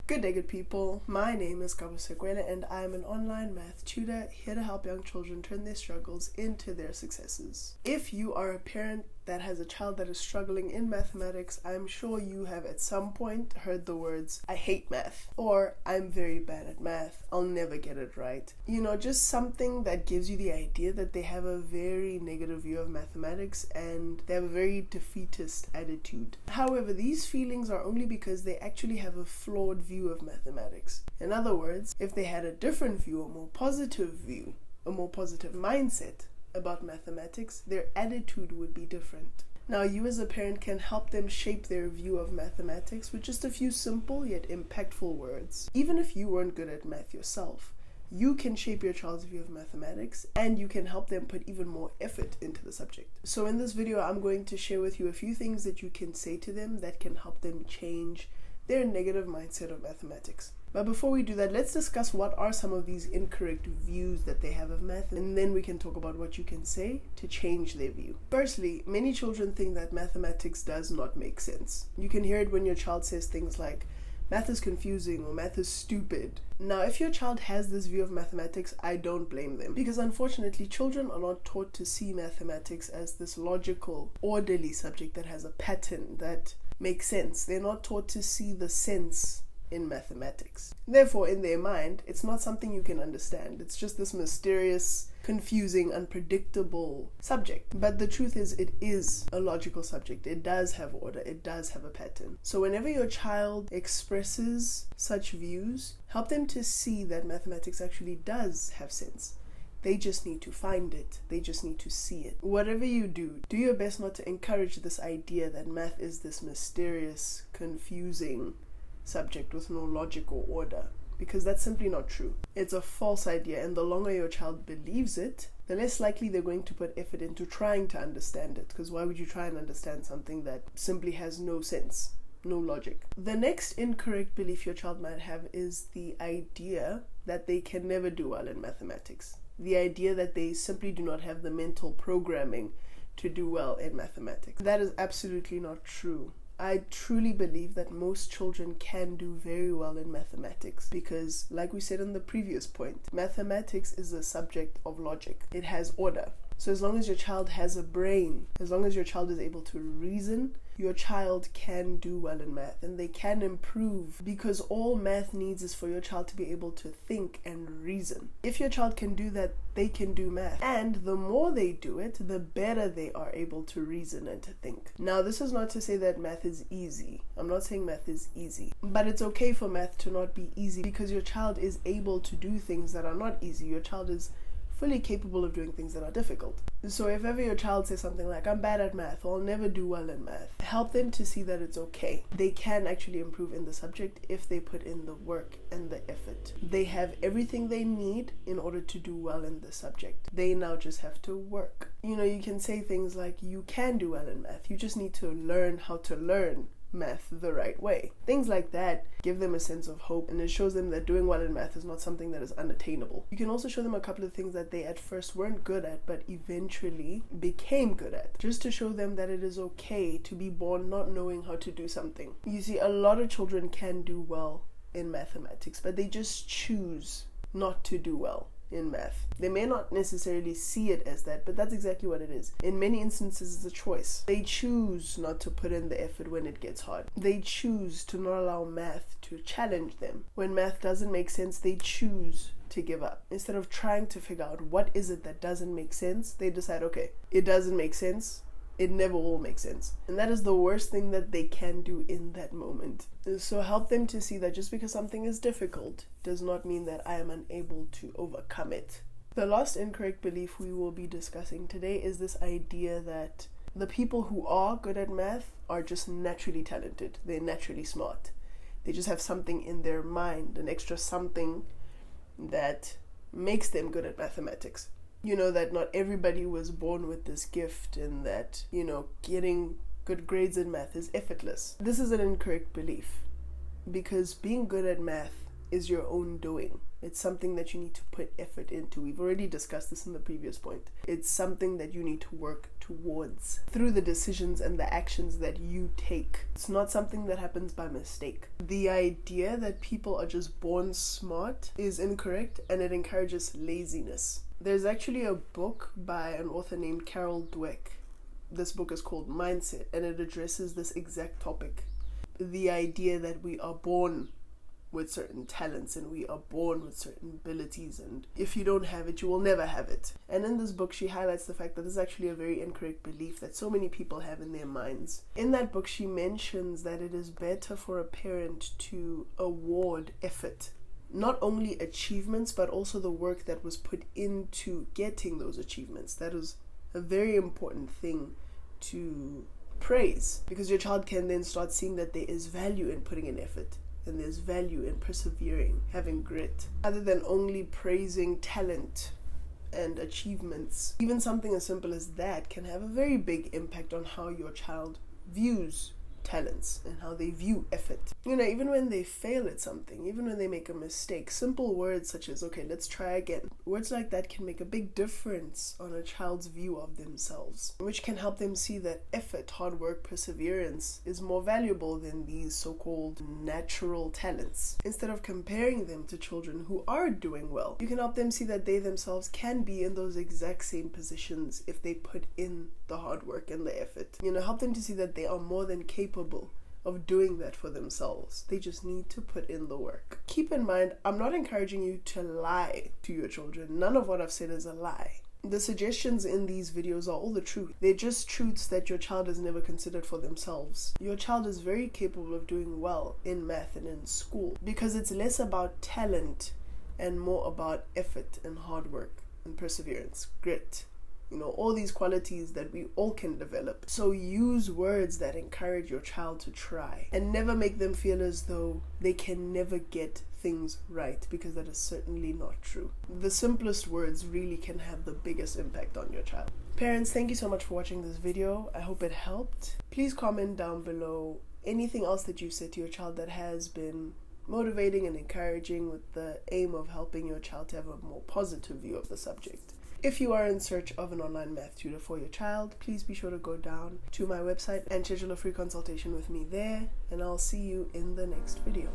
Good day, good people. My name is Gabo Sekwele and I am an online math tutor here to help young children turn their struggles into their successes. If you are a parent that has a child that is struggling in mathematics, I'm sure you have at some point heard the words, "I hate math," or "I'm very bad at math, I'll never get it right." Just something that gives you the idea that they have a very negative view of mathematics and they have a very defeatist attitude. However, these feelings are only because they actually have a flawed view of mathematics. In other words, if they had a different view, a more positive view, a more positive mindset about mathematics, their attitude would be different. Now, you as a parent can help them shape their view of mathematics with just a few simple yet impactful words. Even if you weren't good at math yourself, you can shape your child's view of mathematics and you can help them put even more effort into the subject. So in this video, I'm going to share with you a few things that you can say to them that can help them change their negative mindset of mathematics. But before we do that, let's discuss what are some of these incorrect views that they have of math, and then we can talk about what you can say to change their view. Firstly, many children think that mathematics does not make sense. You can hear it when your child says things like, "Math is confusing" or "math is stupid." Now, if your child has this view of mathematics, I don't blame them, because unfortunately, children are not taught to see mathematics as this logical, orderly subject that has a pattern that makes sense. They're not taught to see the sense in mathematics. Therefore, in their mind, it's not something you can understand. It's just this mysterious, confusing, unpredictable subject. But the truth is, it is a logical subject. It does have order. It does have a pattern. So whenever your child expresses such views, help them to see that mathematics actually does have sense. They just need to find it. They just need to see it. Whatever you do, do your best not to encourage this idea that math is this mysterious, confusing subject with no logic or order, because that's simply not true. It's a false idea, and the longer your child believes it, the less likely they're going to put effort into trying to understand it, because why would you try and understand something that simply has no sense, no logic? The next incorrect belief your child might have is the idea that they can never do well in mathematics. The idea that they simply do not have the mental programming to do well in mathematics. That is absolutely not true. I truly believe that most children can do very well in mathematics because, like we said in the previous point, mathematics is a subject of logic. It has order. So as long as your child has a brain, as long as your child is able to reason, your child can do well in math and they can improve, because all math needs is for your child to be able to think and reason. If your child can do that, they can do math. And the more they do it, the better they are able to reason and to think. Now, this is not to say that math is easy. I'm not saying math is easy. But it's okay for math to not be easy because your child is able to do things that are not easy. Your child is fully capable of doing things that are difficult. So if ever your child says something like, "I'm bad at math," or "I'll never do well in math," help them to see that it's okay. They can actually improve in the subject if they put in the work and the effort. They have everything they need in order to do well in the subject. They now just have to work. You can say things like, "You can do well in math. You just need to learn how to learn math the right way." Things like that give them a sense of hope, and it shows them that doing well in math is not something that is unattainable. You can also show them a couple of things that they at first weren't good at but eventually became good at, just to show them that it is okay to be born not knowing how to do something. You see, a lot of children can do well in mathematics, but they just choose not to do well in math. They may not necessarily see it as that, but that's exactly what it is. In many instances, it's a choice. They choose not to put in the effort when it gets hard. They choose to not allow math to challenge them. When math doesn't make sense, they choose to give up. Instead of trying to figure out what is it that doesn't make sense, they decide, okay, it doesn't make sense. It never will make sense. And that is the worst thing that they can do in that moment. So help them to see that just because something is difficult does not mean that I am unable to overcome it. The last incorrect belief we will be discussing today is this idea that the people who are good at math are just naturally talented. They're naturally smart. They just have something in their mind, an extra something that makes them good at mathematics. That not everybody was born with this gift and that, getting good grades in math is effortless. This is an incorrect belief because being good at math is your own doing. It's something that you need to put effort into. We've already discussed this in the previous point. It's something that you need to work towards through the decisions and the actions that you take. It's not something that happens by mistake. The idea that people are just born smart is incorrect, and it encourages laziness. There's actually a book by an author named Carol Dweck. This book is called Mindset, and it addresses this exact topic. The idea that we are born with certain talents and we are born with certain abilities, and if you don't have it, you will never have it. And in this book, she highlights the fact that this is actually a very incorrect belief that so many people have in their minds. In that book, she mentions that it is better for a parent to award effort, not only achievements, but also the work that was put into getting those achievements. That is a very important thing to praise, because your child can then start seeing that there is value in putting in effort, and there's value in persevering, having grit, other than only praising talent and achievements. Even something as simple as that can have a very big impact on how your child views talents and how they view effort. Even when they fail at something, even when they make a mistake, simple words such as, okay, let's try again. Words like that can make a big difference on a child's view of themselves, which can help them see that effort, hard work, perseverance is more valuable than these so-called natural talents. Instead of comparing them to children who are doing well, you can help them see that they themselves can be in those exact same positions if they put in the hard work and the effort. Help them to see that they are more than capable of doing that for themselves. They just need to put in the work. Keep in mind, I'm not encouraging you to lie to your children. None of what I've said is a lie. The suggestions in these videos are all the truth. They're just truths that your child has never considered for themselves. Your child is very capable of doing well in math and in school, because it's less about talent and more about effort and hard work and perseverance, grit. All these qualities that we all can develop. So use words that encourage your child to try, and never make them feel as though they can never get things right, because that is certainly not true. The simplest words really can have the biggest impact on your child. Parents, thank you so much for watching this video. I hope it helped. Please comment down below anything else that you've said to your child that has been motivating and encouraging, with the aim of helping your child to have a more positive view of the subject. If you are in search of an online math tutor for your child, please be sure to go down to my website and schedule a free consultation with me there, and I'll see you in the next video.